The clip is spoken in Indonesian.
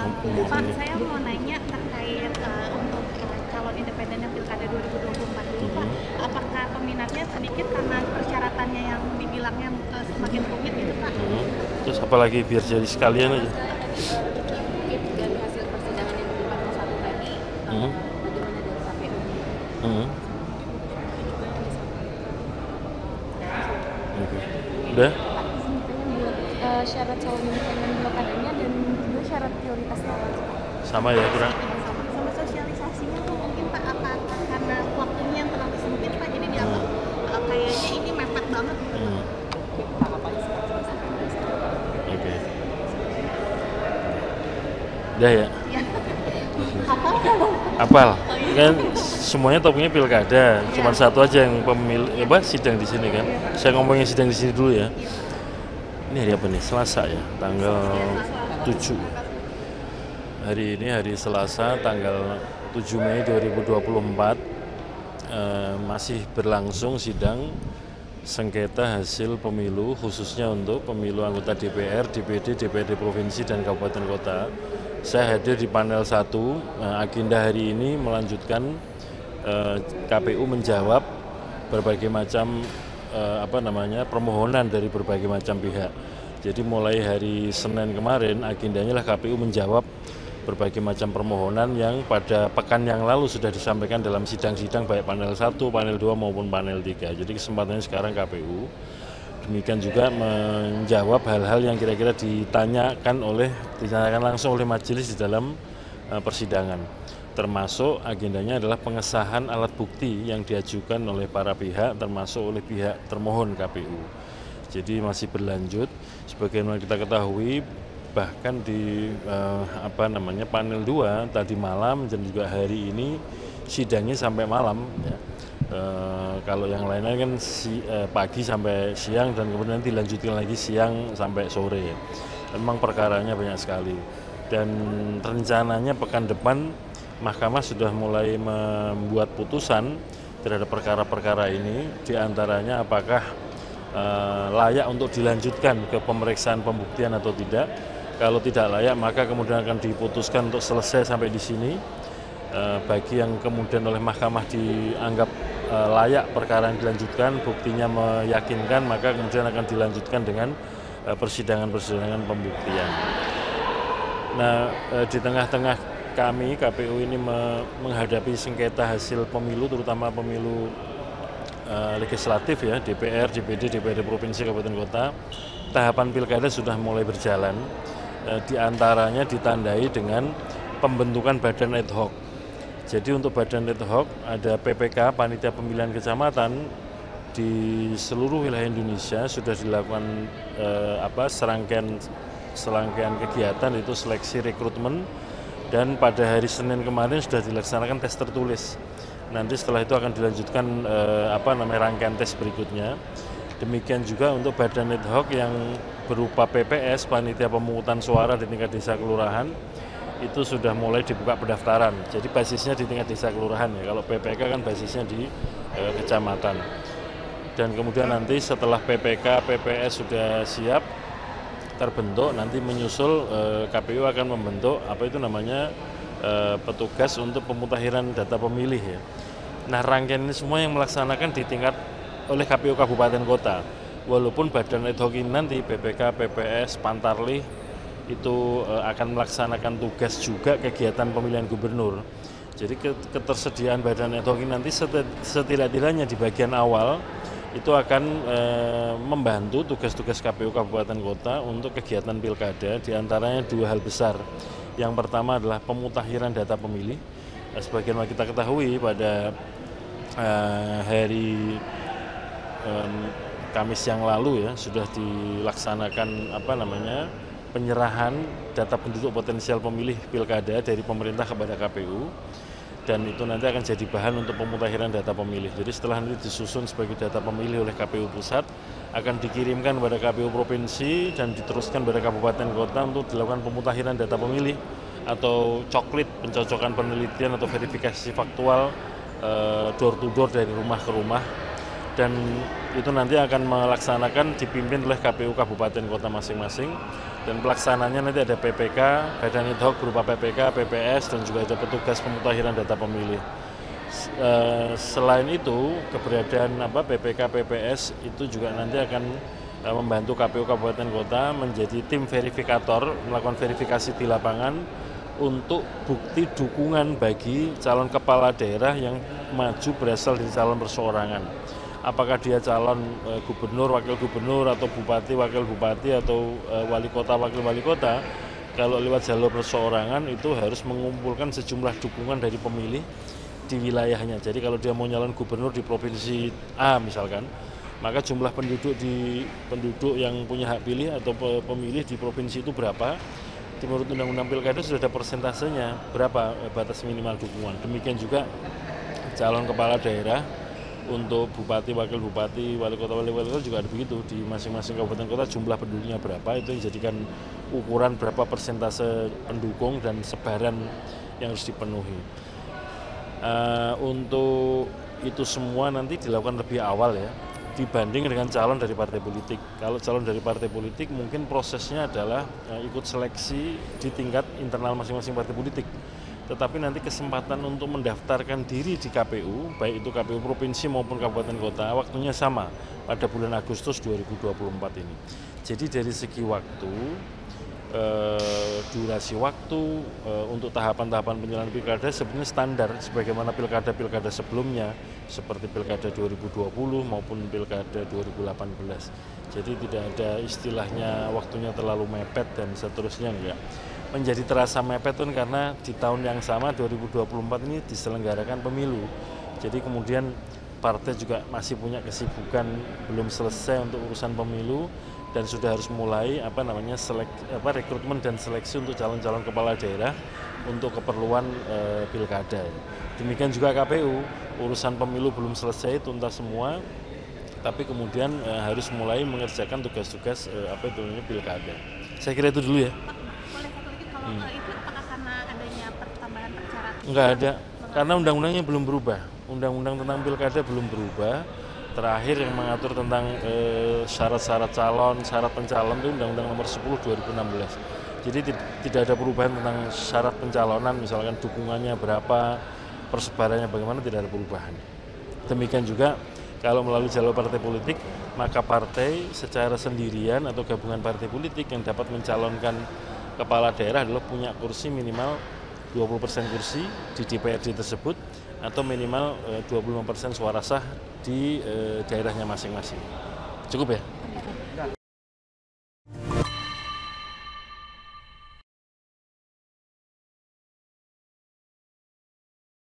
Pak, ini. saya mau nanya terkait untuk calon independennya Pilkada 2024 dulu, Pak. Apakah peminatnya sedikit karena persyaratannya yang dibilangnya semakin rumit gitu, Pak? Terus apalagi biar jadi sekalian aja. Mungkin dari hasil persidangan yang di 41 tadi, bagaimana dari KPU? Oke. Udah? Buat syarat calon independen pilkadanya dan juga syarat prioritas lawan. Sama ya kurang. Sama sosialisasinya tuh mungkin Pak, apa karena waktunya yang terlalu sempit Pak, jadi dianggap kayaknya ini mepet banget gitu. Oke. Udah ya? Ya. Hafal nggak, Bang? Apal. Kan semuanya topiknya pilkada, cuma satu aja yang sidang di sini kan. Saya ngomongin sidang di sini dulu ya. Ini hari apa nih? Selasa ya, tanggal 7. Hari ini hari Selasa, tanggal 7 Mei 2024. Masih berlangsung sidang sengketa hasil pemilu, khususnya untuk pemilu anggota DPR, DPD, DPRD Provinsi, dan Kabupaten Kota. Saya hadir di panel 1. Agenda hari ini melanjutkan KPU menjawab berbagai macam permohonan dari berbagai macam pihak. Jadi mulai hari Senin kemarin agendanya lah KPU menjawab berbagai macam permohonan yang pada pekan yang lalu sudah disampaikan dalam sidang-sidang baik panel 1, panel 2 maupun panel 3. Jadi kesempatannya sekarang KPU demikian juga menjawab hal-hal yang kira-kira ditanyakan langsung oleh majelis di dalam persidangan. Termasuk agendanya adalah pengesahan alat bukti yang diajukan oleh para pihak, termasuk oleh pihak termohon KPU. Jadi masih berlanjut. Sebagaimana kita ketahui, bahkan di panel 2 tadi malam dan juga hari ini sidangnya sampai malam ya. Kalau yang lainnya kan pagi sampai siang dan kemudian dilanjutkan lagi siang sampai sore ya. Memang perkaranya banyak sekali dan rencananya pekan depan Mahkamah sudah mulai membuat putusan terhadap perkara-perkara ini, diantaranya apakah layak untuk dilanjutkan ke pemeriksaan pembuktian atau tidak. Kalau tidak layak, maka kemudian akan diputuskan untuk selesai sampai di sini. Bagi yang kemudian oleh Mahkamah dianggap layak perkara yang dilanjutkan, buktinya meyakinkan, maka kemudian akan dilanjutkan dengan persidangan-persidangan pembuktian. Nah, di tengah-tengah kami KPU ini menghadapi sengketa hasil pemilu, terutama pemilu legislatif ya, DPR, DPD, DPRD Provinsi, Kabupaten Kota. Tahapan pilkada sudah mulai berjalan, di antaranya ditandai dengan pembentukan badan ad hoc. Jadi untuk badan ad hoc ada PPK, Panitia Pemilihan Kecamatan, di seluruh wilayah Indonesia sudah dilakukan serangkaian kegiatan, itu seleksi rekrutmen, dan pada hari Senin kemarin sudah dilaksanakan tes tertulis. Nanti setelah itu akan dilanjutkan rangkaian tes berikutnya. Demikian juga untuk badan ad hoc yang berupa PPS, Panitia Pemungutan Suara di tingkat desa kelurahan, itu sudah mulai dibuka pendaftaran. Jadi basisnya di tingkat desa kelurahan ya. Kalau PPK kan basisnya di kecamatan. Dan kemudian nanti setelah PPK, PPS sudah siap terbentuk, nanti menyusul KPU akan membentuk petugas untuk pemutakhiran data pemilih ya. Nah, rangkaian ini semua yang melaksanakan di tingkat oleh KPU Kabupaten Kota. Walaupun badan ad hoc ini nanti PPK, PPS, Pantarlih itu akan melaksanakan tugas juga kegiatan pemilihan gubernur. Jadi ketersediaan badan ad hoc ini nanti setidak-tidaknya di bagian awal itu akan membantu tugas-tugas KPU Kabupaten Kota untuk kegiatan pilkada, diantaranya dua hal besar. Yang pertama adalah pemutakhiran data pemilih. Sebagaimana kita ketahui pada hari Kamis yang lalu ya sudah dilaksanakan penyerahan data penduduk potensial pemilih pilkada dari pemerintah kepada KPU. Dan itu nanti akan jadi bahan untuk pemutakhiran data pemilih. Jadi setelah nanti disusun sebagai data pemilih oleh KPU Pusat, akan dikirimkan kepada KPU Provinsi dan diteruskan pada Kabupaten Kota untuk dilakukan pemutakhiran data pemilih atau coklit, pencocokan penelitian atau verifikasi faktual door to door dari rumah ke rumah. Dan itu nanti akan melaksanakan dipimpin oleh KPU Kabupaten Kota masing-masing. Dan pelaksananya nanti ada PPK, badan ad hoc berupa PPK, PPS, dan juga ada petugas pemutakhiran data pemilih. Selain itu, keberadaan PPK, PPS itu juga nanti akan membantu KPU Kabupaten Kota menjadi tim verifikator, melakukan verifikasi di lapangan untuk bukti dukungan bagi calon kepala daerah yang maju berasal dari calon perseorangan. Apakah dia calon gubernur, wakil gubernur, atau bupati, wakil bupati, atau wali kota, wakil wali kota, kalau lewat jalur perseorangan itu harus mengumpulkan sejumlah dukungan dari pemilih di wilayahnya. Jadi kalau dia mau nyalon gubernur di provinsi A misalkan, maka jumlah penduduk yang punya hak pilih atau pemilih di provinsi itu berapa. Menurut Undang-Undang Pilkada sudah ada persentasenya, berapa batas minimal dukungan. Demikian juga calon kepala daerah untuk bupati, wakil bupati, wali kota juga ada begitu. Di masing-masing kabupaten kota jumlah penduduknya berapa, itu yang dijadikan ukuran berapa persentase pendukung dan sebaran yang harus dipenuhi. Untuk itu semua nanti dilakukan lebih awal ya, dibanding dengan calon dari partai politik. Kalau calon dari partai politik mungkin prosesnya adalah ikut seleksi di tingkat internal masing-masing partai politik. Tetapi nanti kesempatan untuk mendaftarkan diri di KPU, baik itu KPU provinsi maupun kabupaten kota, waktunya sama pada bulan Agustus 2024 ini. Jadi dari segi waktu, durasi waktu untuk tahapan-tahapan penyelenggaraan pilkada sebenarnya standar sebagaimana pilkada-pilkada sebelumnya seperti pilkada 2020 maupun pilkada 2018. Jadi tidak ada istilahnya waktunya terlalu mepet dan seterusnya, enggak. Menjadi terasa mepet kan karena di tahun yang sama 2024 ini diselenggarakan pemilu. Jadi kemudian partai juga masih punya kesibukan belum selesai untuk urusan pemilu dan sudah harus mulai rekrutmen dan seleksi untuk calon-calon kepala daerah untuk keperluan pilkada. Demikian juga KPU, urusan pemilu belum selesai tuntas semua, tapi kemudian harus mulai mengerjakan tugas-tugas pilkada. Saya kira itu dulu ya. Boleh satu lagi, kalau itu apakah karena adanya pertambahan persyaratan? Enggak ada, karena undang-undangnya belum berubah. Undang-undang tentang pilkada belum berubah. Terakhir yang mengatur tentang syarat-syarat calon, syarat pencalon itu Undang-Undang Nomor 10 2016. Jadi tidak ada perubahan tentang syarat pencalonan, misalkan dukungannya berapa, persebarannya bagaimana, tidak ada perubahan. Demikian juga kalau melalui jalur partai politik, maka partai secara sendirian atau gabungan partai politik yang dapat mencalonkan kepala daerah adalah punya kursi minimal 20% kursi di DPRD tersebut atau minimal 25% suara sah di daerahnya masing-masing. Cukup ya?